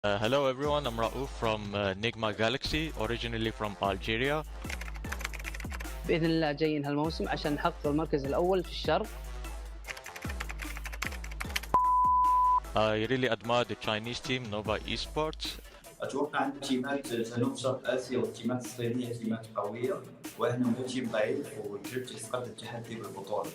Hello everyone, I'm Raouf from Nigma Galaxy, originally from Algeria. بإذن الله جايين هالموسم عشان نحقق المركز الأول في الشرق. I really admire the Chinese team, Nova Esports. اتوقع ان تيمات جنوب شرق اسيا والتيمات الصينيه تيمات قويه واحنا مو تيم ضعيف والكريبتكس قد التحدي بالبطوله.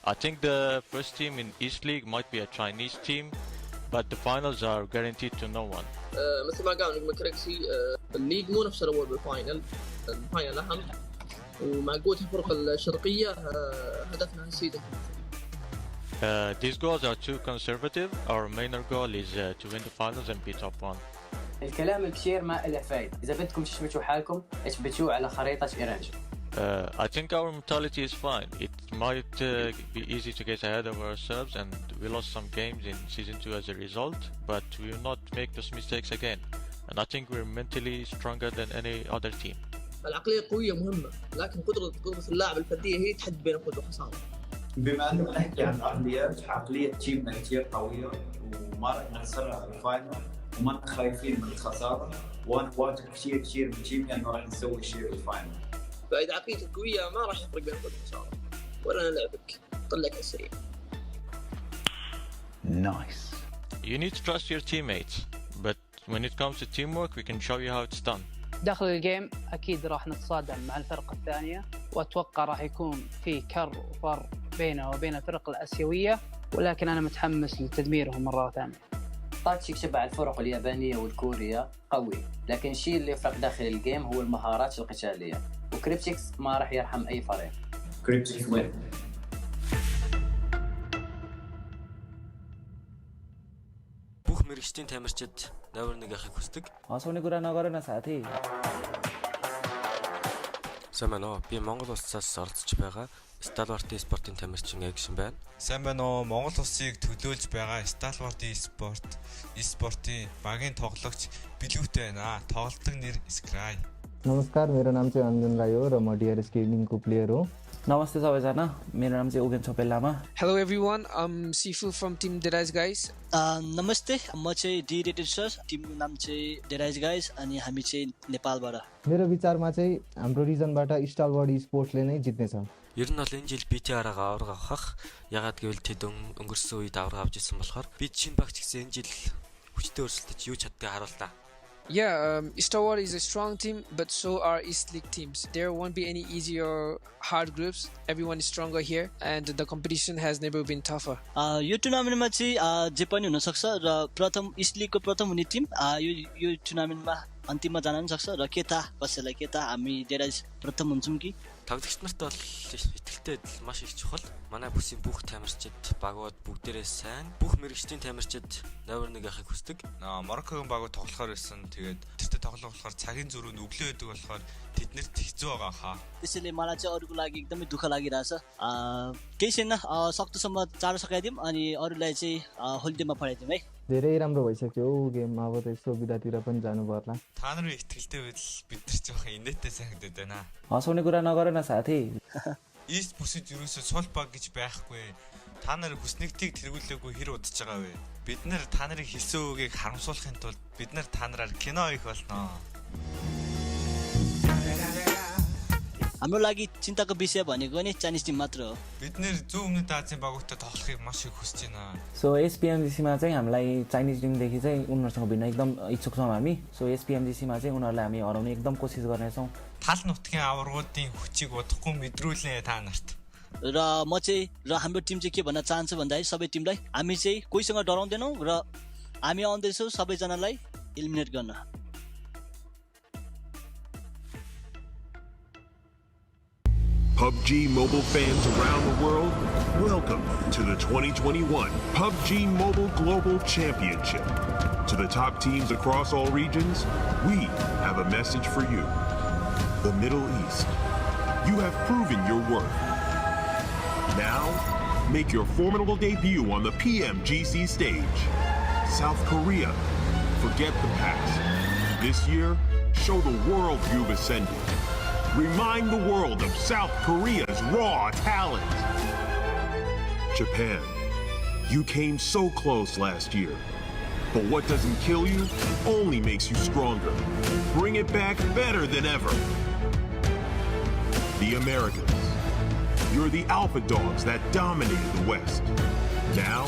I think the first team in East League might be a Chinese team, but the finals are guaranteed to no one. مثل ما قال نجم كريكسي الليج مو نفس الاول بالفاينل، الفاينل اهم ومع قوة الفرق الشرقية هدفنا نسيده. These goals are too conservative. Our main goal is to win the finals and be top one. الكلام الكثير ما له فايدة، إذا بدكم تثبتوا حالكم اثبتوه على خريطة إيرانج. I think our mentality is fine. It might be easy to get ahead of ourselves, and we lost some games in Season 2 as a result, but we will not make those mistakes again. And I think we're mentally stronger than any other team. العقلية قوية مهمة، لكن قدرة اللاعب الفردية هي تحدد بين الفوز والخسارة. بما انه بنحكي عن العقليات، عقلية تيمنا كثير قوية وما راح نخسرها على الفاينل وما خايفين من الخسارة، وانا واثق كثير من تيمي انه راح نسوي شيء بالفاينل. فإذا عقليتك قوية ما راح يفرق بين الفوز والخسارة، ولا نلعبك طلعك على السريع. Nice. You need to trust your teammates, but when it comes to teamwork, we can show you how it's done. داخل الجيم أكيد راح نتصادم مع الفرق الثانية، وأتوقع راح يكون في كر وفر بينه وبين الفرق الآسيوية، ولكن أنا متحمس لتدميرهم مرة ثانية. تاكتيك شبه الفرق اليابانية والكورية قوي، لكن الشيء اللي يفرق داخل الجيم هو المهارات القتالية، وكريبتكس ما راح يرحم أي فريق. كريبتكس وين؟ Бүх мэрэгчдийн тамирчид навар нэг ахыг хүсдэг. Асууны гүрэ ногоорно саати. Сайн байна уу? Би Монгол улсаас оролцож байгаа Stalwart спортын тамирчин Action байна. Сайн байна уу? Монгол улсыг төлөөлж байгаа Stalwart спортын багийн тоглогч Билүүтэй байна. Тоглолтын нэр Scry. नमस्कार, मेरो नाम चाहिँ अन्जन राई हो र म DRS गेमिङको player हो। नमस्ते सबैजना, मेरो नाम चाहिँ Ugen Chhopel Lama. Hello everyone, I'm Sifu from Team Derais guys. नमस्ते, म चाहिँ डी रेटेड सर, टिमको नाम चाहिँ डेराइज गाइज अनि हामी चाहिँ नेपालबाट। मेरो विचारमा चाहिँ हाम्रो रिजनबाट स्टालवर्ड स्पोर्ट्सले नै जित्नेछ। Ер нь бол энэ жил BTR-аа авраг авах. Ягаад гэвэл тэд өнгөрсөн үед авраг авч ирсэн болохоор би чинь багч гэсэн энэ жил хүчтэй өрсөлдөж юу чаддгийг харууллаа. Yeah, Stalwart is a strong team, but so are East League teams. There won't be any easy or hard groups. Everyone is stronger here, and the competition has never been tougher. यो टुर्नामेन्टमा चाहिँ जे पनि हुन सक्छ र प्रथम east लिगको प्रथम हुने Tim यो टुर्नामेन्टमा अन्तिममा जान पनि सक्छ र के थाहा कसैलाई के थाहा हामी डेराइज प्रथम हुन्छौँ कि Тоглогч нарт бол итгэлтэй маш их чухал. Манай бүсийн бүх тамирчид багууд бүгдээрээ сайн. Бүх мэрэгчдийн тамирчид навар нэг ахыг хүсдэг. Мароккогийн багууд тоглохоор байсан. Тэгээд тэртээ тоглох болохоор цагийн зөрүү нүглөө байдаг болохоор тэднэрт хэцүү байгаа хаа. त्यसैले मलाई चाहिँ अरूको लागि एकदमै दुःख लागिरहेछ केही छैन सक्दोसम्म चाँडो सकाइदिउँ अनि अरूलाई चाहिँ होलिडेमा पठाइदिउँ है धेरै राम्रो भइसक्यो गेम, अब त यसो बिदातिर पनि जानु पर्ला। Та нарын итгэлтэй байдал бид нар жоохон инээдтэй санагдаад байна. हँसाउने कुरा नगर न साथी. East бүсэд юусоо сул баг гэж байхгүй. Та нар хүснэгтийг тэргүүлээгүй хэр удаж байгаа вэ? Бид нар та нарын хэлсэн үгийг харамсуулахын тулд бид нар та нараар кино хийх болно. हाम्रो लागि चिन्ताको विषय भनेको नि चाइनिज टिम मात्र हो бид нэр зөв өмнөд Азийн багуудтай тоглохыг маш их хүсэж байна. सो एसपीएमजीसी मा चाहिँ हामीलाई चाइनिज टिमदेखि चाहिँ उनीहरुसँग भिन्न एकदम इच्छुक छौं हामी. सो एसपीएमजीसी मा चाहिँ उनीहरुलाई हामी हराउने एकदम कोसिस गर्नेछौं. Тал нутгийн аваргуудын хүчийг удахгүй мэдрүүлнэ та нарт. र म चाहिँ र हाम्रो टिम चाहिँ के भन्न चाहन्छु भन्दाखेरि सबै टिमलाई हामी चाहिँ कोहीसँग डराउँदैनौं र हामी आउँदैछौं सबैजनालाई एलिमिनेट गर्न. PUBG Mobile fans around the world, welcome to the 2021 PUBG Mobile Global Championship. To the top teams across all regions, we have a message for you. The Middle East, you have proven your worth. Now, make your formidable debut on the PMGC stage. South Korea, forget the past. This year, show the world you've ascended. Remind the world of South Korea's raw talent. Japan, you came so close last year. But what doesn't kill you only makes you stronger. Bring it back better than ever. The Americans. You're the alpha dogs that dominated the West. Now,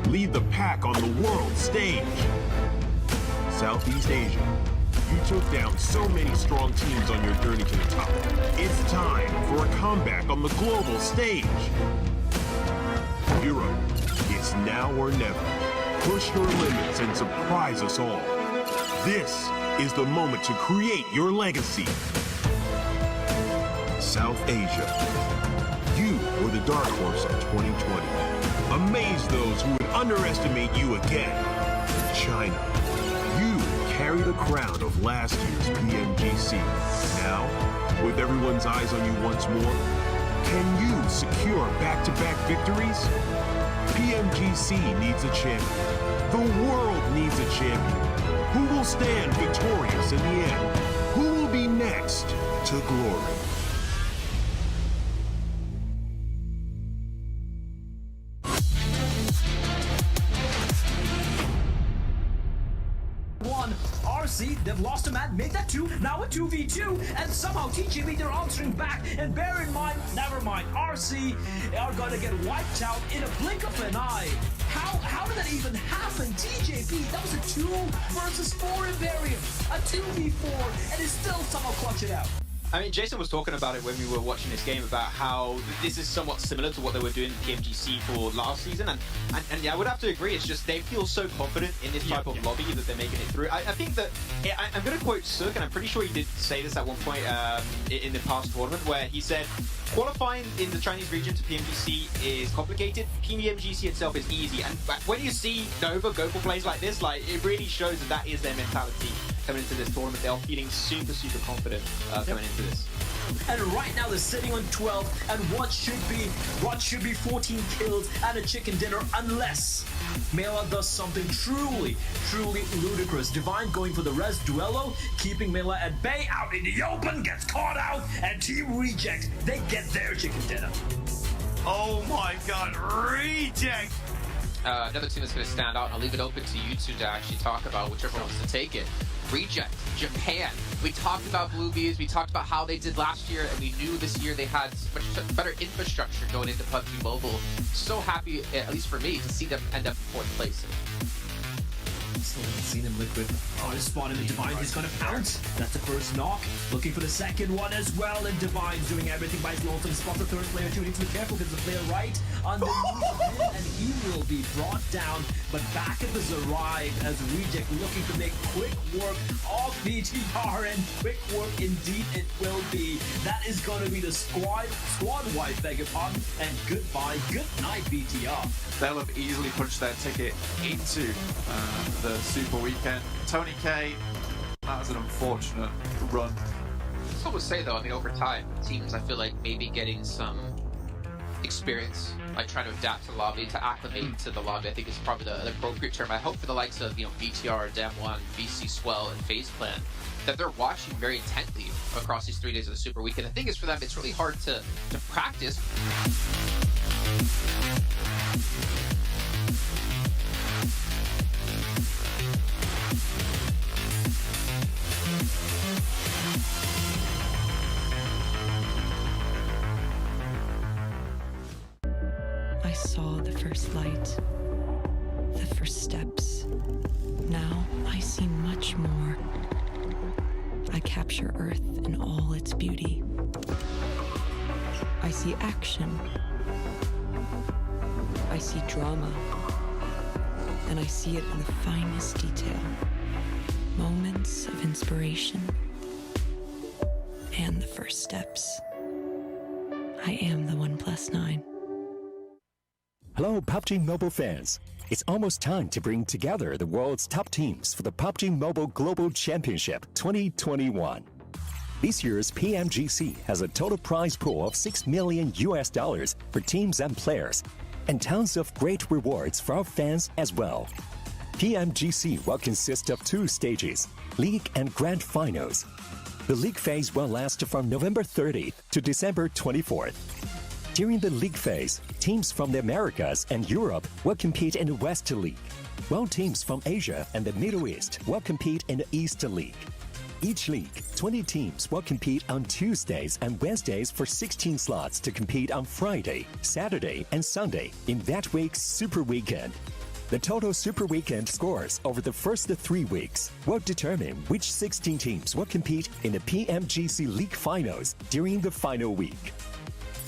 lead the pack on the world stage. Southeast Asia. You took down so many strong teams on your journey to the top. It's time for a comeback on the global stage. Europe, it's now or never. Push your limits and surprise us all. This is the moment to create your legacy. South Asia. You were the dark horse of 2020. Amaze those who would underestimate you again. China. You carry the crown of last year's PMGC. Now, with everyone's eyes on you once more, can you secure back-to-back victories? PMGC needs a champion. The world needs a champion. Who will stand victorious in the end? Who will be next to glory? RC, they've lost a man, made that 2, now a 2v2, and somehow TJP, they're answering back, and bear in mind, never mind, RC are gonna get wiped out in a blink of an eye. How did that even happen? TJP, that was a 2 versus 4 Imperium, a 2v4, and it still somehow clutch it out. I mean, Jason was talking about it when we were watching this game about how this is somewhat similar to what they were doing in PMGC for last season, and yeah, I would have to agree. It's just they feel so confident in this type of lobby that they're making it through. I think that I'm going to quote Suk, and I'm pretty sure he did say this at one point in the past tournament, where he said qualifying in the Chinese region to PMGC is complicated. PMGC itself is easy, and when you see Nova go for plays like this, like it really shows that is their mentality coming into this tournament. They're feeling super confident coming into this. And right now they're sitting on 12 and what should be 14 kills and a chicken dinner unless Mela does something truly ludicrous. Divine going for the res duello, keeping Mela at bay, out in the open, gets caught out, and Team Reject, they get their chicken dinner. Oh my god, Reject! Another team that's going to stand out, and I'll leave it open to you two to actually talk about whichever wants to take it. Reject, Japan. We talked about Bluebees, we talked about how they did last year, and we knew this year they had much better infrastructure going into PUBG Mobile. So happy, at least for me, to see them end up in 4th place. Still haven't seen him liquid. Oh, just spotted the Divine. He's gonna pounce. That's the first knock. Looking for the second one as well. And Divine's doing everything by his lonesome. Spots the third player too. Needs to be careful because the player right underneath him, and he will be brought down. But backup has arrived as Reject looking to make quick work of BTR, and quick work indeed it will be. That is gonna be the squad wipe, beg your pardon. And goodbye, good night, BTR. They'll have easily punched their ticket into the Super Weekend. Tony K, that was an unfortunate run. I would say though, I mean, over time, teams I feel like maybe getting some experience, like trying to adapt to the lobby, to acclimate to the lobby, I think is probably the appropriate term. I hope for the likes of, BTR, Dem1, VC Swell, and FaZe Clan, that they're watching very intently across these 3 days of the Super Weekend. The thing is, for them, it's really hard to practice. I saw the first light, the first steps. Now I see much more. I capture Earth in all its beauty. I see action. I see drama. And I see it in the finest detail. Moments of inspiration. And the first steps. I am the 1+9. Hello, PUBG Mobile fans. It's almost time to bring together the world's top teams for the PUBG Mobile Global Championship 2021. This year's PMGC has a total prize pool of $6 million for teams and players, and tons of great rewards for our fans as well. PMGC will consist of 2 stages, League and Grand Finals. The League phase will last from November 30th to December 24th. During the league phase, teams from the Americas and Europe will compete in the West League, while teams from Asia and the Middle East will compete in the East League. Each league, 20 teams will compete on Tuesdays and Wednesdays for 16 slots to compete on Friday, Saturday, and Sunday in that week's Super Weekend. The total Super Weekend scores over the first 3 weeks will determine which 16 teams will compete in the PMGC League Finals during the final week.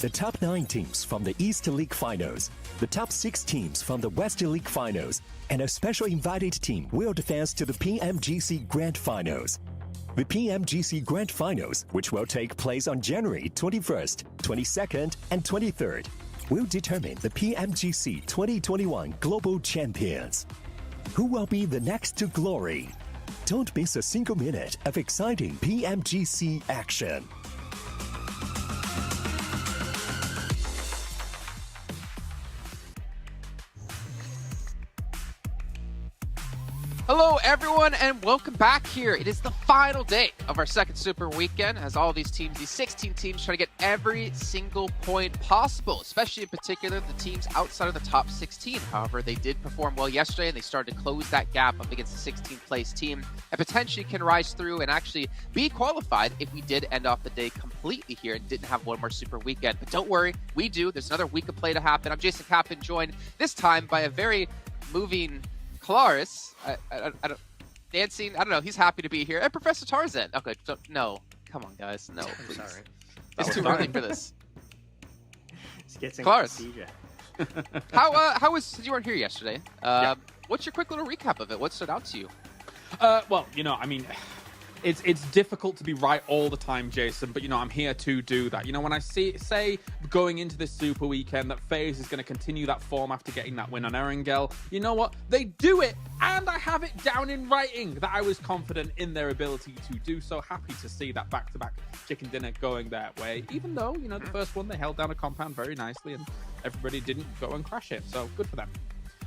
The top 9 teams from the East League Finals, the top 6 teams from the West League Finals, and a special invited team will advance to the PMGC Grand Finals. The PMGC Grand Finals, which will take place on January 21st, 22nd, and 23rd, will determine the PMGC 2021 Global Champions. Who will be the next to glory? Don't miss a single minute of exciting PMGC action. Hello everyone and welcome back here. It is the final day of our second Super Weekend as all these teams, these 16 teams, try to get every single point possible, especially in particular the teams outside of the top 16. However, they did perform well yesterday and they started to close that gap up against the 16th place team and potentially can rise through and actually be qualified if we did end off the day completely here and didn't have one more Super Weekend. But don't worry, we do. There's another week of play to happen. I'm Jason Captain, joined this time by a very moving Claris, I don't, dancing, I don't know, he's happy to be here. And Professor Tarzan. Okay, no, come on guys, no, please. Sorry. It's too early for this. It's getting Claris, how was, you weren't here yesterday. What's your quick little recap of it? What stood out to you? Well, you know, I mean, it's difficult to be right all the time, Jason, but, you know, I'm here to do that. You know, when I say going into this Super Weekend that FaZe is going to continue that form after getting that win on Erangel, you know what? They do it, and I have it down in writing that I was confident in their ability to do so. Happy to see that back-to-back chicken dinner going that way, even though, you know, the first one, they held down a compound very nicely, and everybody didn't go and crash it, so good for them.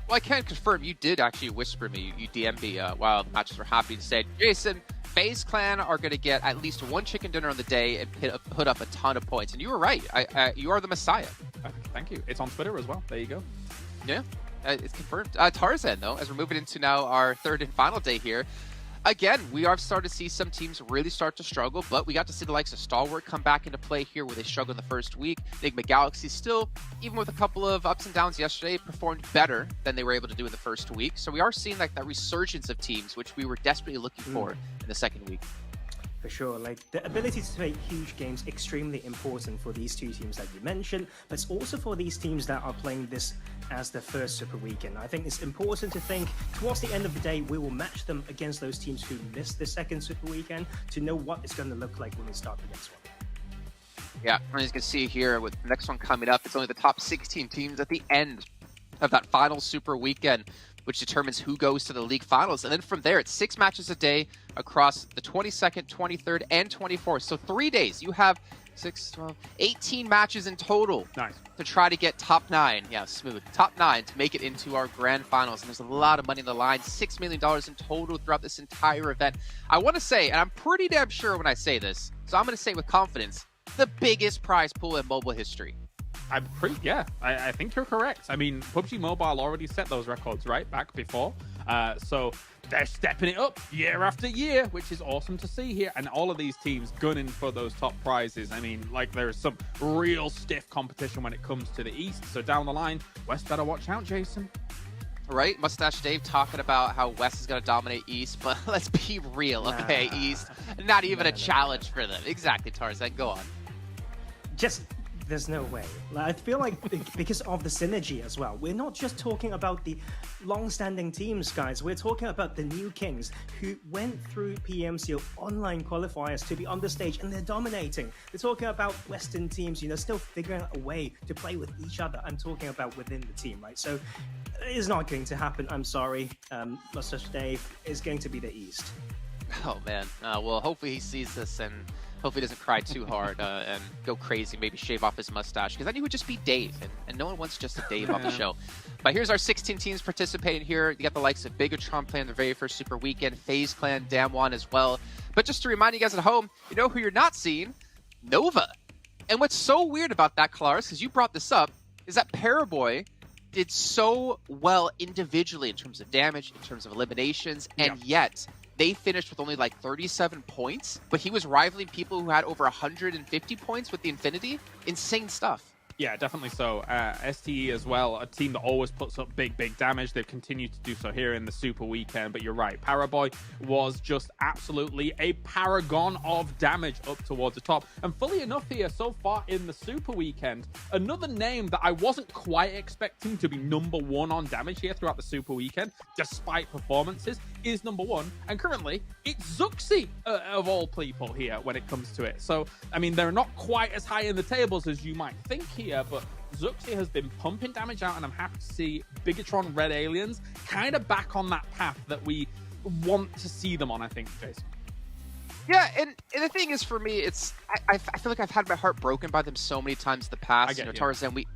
Well, I can confirm you did actually whisper me, you DM'd me while the matches were happening and said, Jason, FaZe Clan are going to get at least one chicken dinner on the day and put up a ton of points. And you were right. You are the Messiah. Thank you. It's on Twitter as well. There you go. Yeah, it's confirmed. Tarzan, though, as we're moving into now our third and final day here, again, we are starting to see some teams really start to struggle, but we got to see the likes of Stalwart come back into play here where they struggled in the first week. Enigma Galaxy still, even with a couple of ups and downs yesterday, performed better than they were able to do in the first week. So we are seeing like that resurgence of teams, which we were desperately looking for in the second week. For sure, like the ability to make huge games extremely important for these two teams that you mentioned, but it's also for these teams that are playing this as their first Super Weekend. I think it's important to think towards the end of the day we will match them against those teams who missed the second Super Weekend to know what it's going to look like when we start the next one. Yeah, as you can see here with the next one coming up, it's only the top 16 teams at the end of that final Super Weekend, which determines who goes to the league finals. And then from there, it's 6 matches a day across the 22nd, 23rd, and 24th. So 3 days. You have 6, 12, 18 matches in total to try to get top 9. Yeah, smooth. Top 9 to make it into our grand finals. And there's a lot of money on the line. $6 million in total throughout this entire event. I want to say, and I'm pretty damn sure when I say this, so I'm going to say with confidence, the biggest prize pool in mobile history. I think you're correct. I mean, PUBG Mobile already set those records right back before. So they're stepping it up year after year, which is awesome to see here. And all of these teams gunning for those top prizes. I mean, like there's some real stiff competition when it comes to the East. So down the line, West better watch out, Jason. Right? Mustache Dave talking about how West is going to dominate East, but let's be real, okay? East, not even a challenge for them. Exactly, Tarzan. Go on. There's no way. I feel like because of the synergy as well. We're not just talking about the long-standing teams, guys. We're talking about the new kings who went through PMCO online qualifiers to be on the stage, and they're dominating. We're talking about Western teams, you know, still figuring out a way to play with each other. I'm talking about within the team, right? So it's not going to happen. I'm sorry. Mustache Dave is going to be the East. Oh, man. Well, hopefully he sees this and hopefully he doesn't cry too hard and go crazy, maybe shave off his mustache, because then he would just be Dave, and no one wants just a Dave on the show. But here's our 16 teams participating here. You got the likes of Bigatron playing their very first Super Weekend, FaZe Clan, Damwon as well. But just to remind you guys at home, you know who you're not seeing? Nova. And what's so weird about that, Claris, because you brought this up, is that Paraboy did so well individually in terms of damage, in terms of eliminations, and yet they finished with only like 37 points, but he was rivaling people who had over 150 points with the Infinity. Insane stuff. Yeah, definitely so. STE as well, a team that always puts up big damage. They've continued to do so here in the Super Weekend, but you're right. Paraboy was just absolutely a paragon of damage up towards the top. And fully enough here, so far in the Super Weekend, another name that I wasn't quite expecting to be number one on damage here throughout the Super Weekend, despite performances, is number one. And currently, it's Zuxi, of all people here when it comes to it. So, I mean, they're not quite as high in the tables as you might think here, but Zuxi has been pumping damage out, and I'm happy to see Bigatron Red Aliens kind of back on that path that we want to see them on, I think, Jason. Yeah, and the thing is, for me, it's I feel like I've had my heart broken by them so many times in the past. You know, Tarzan, we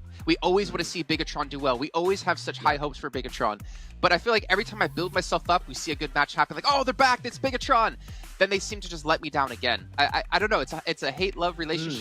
always want to see Bigatron do well. We always have such high hopes for Bigatron. But I feel like every time I build myself up, we see a good match happen, like, oh, they're back, it's Bigatron. Then they seem to just let me down again. I don't know, it's a hate-love relationship